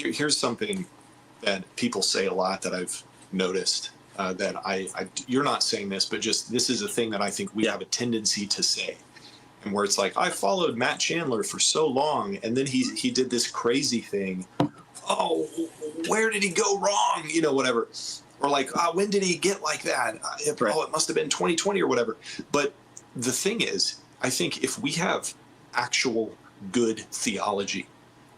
Here's something that people say a lot that I've noticed, that you're not saying this, but just this is a thing that I think we have a tendency to say, and where it's like, I followed Matt Chandler for so long, and then he did this crazy thing. Oh, where did he go wrong? Whatever. Or like, when did he get like that? Oh, it must have been 2020 or whatever. But the thing is, I think if we have actual good theology,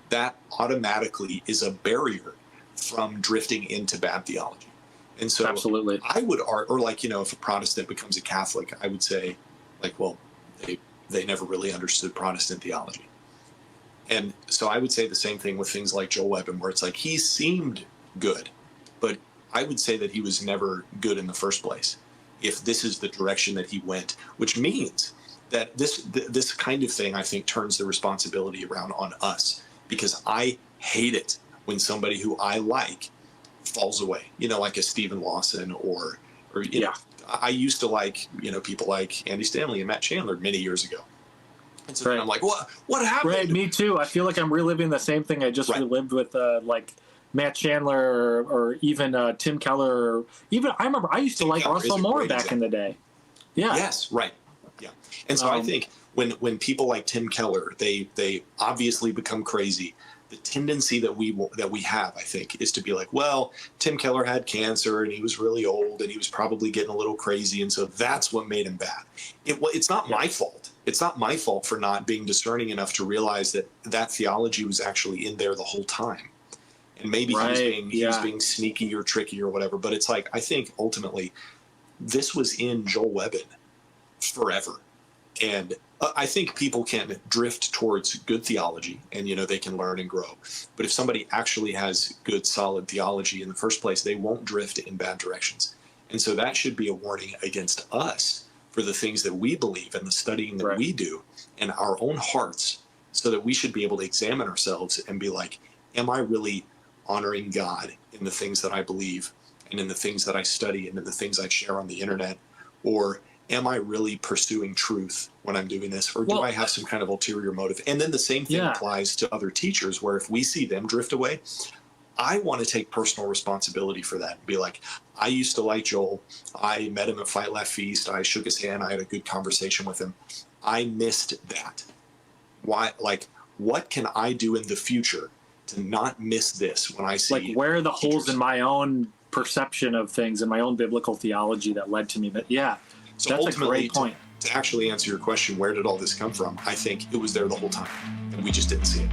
that automatically is a barrier from drifting into bad theology. And so absolutely, I would or like, if a Protestant becomes a Catholic, I would say, like, well, they never really understood Protestant theology. And so I would say the same thing with things like Joel Webben, where it's like, he seemed good, but I would say that he was never good in the first place, if this is the direction that he went, which means that this kind of thing, I think, turns the responsibility around on us, because I hate it when somebody who I like falls away, like a Stephen Lawson or know, I used to like, people like Andy Stanley and Matt Chandler many years ago. And so then I'm like, what happened? Right, me too. I feel like I'm reliving the same thing I just relived with like Matt Chandler or even Tim Keller. Or even I remember I used to like Russell Moore back in the day. Yeah. Yes, right. Yeah. And so I think when people like Tim Keller, they obviously become crazy. The tendency that we have, I think, is to be like, well, Tim Keller had cancer and he was really old and he was probably getting a little crazy, and so that's what made him bad. It's not my fault. It's not my fault for not being discerning enough to realize that theology was actually in there the whole time. And maybe he was being sneaky or tricky or whatever. But it's like, I think ultimately this was in Joel Webben forever. And I think people can drift towards good theology and, they can learn and grow. But if somebody actually has good, solid theology in the first place, they won't drift in bad directions. And so that should be a warning against us for the things that we believe and the studying that we do in our own hearts, so that we should be able to examine ourselves and be like, am I really honoring God in the things that I believe and in the things that I study and in the things I share on the internet? Or am I really pursuing truth when I'm doing this? Or do I have some kind of ulterior motive? And then the same thing applies to other teachers, where if we see them drift away, I want to take personal responsibility for that and be like, I used to like Joel. I met him at Fight Laugh Feast. I shook his hand. I had a good conversation with him. I missed that. Why? Like, what can I do in the future to not miss this when I see? Like, where are the holes in my own perception of things and my own biblical theology that led to me? But so that's a great point. To actually answer your question, where did all this come from? I think it was there the whole time, and we just didn't see it.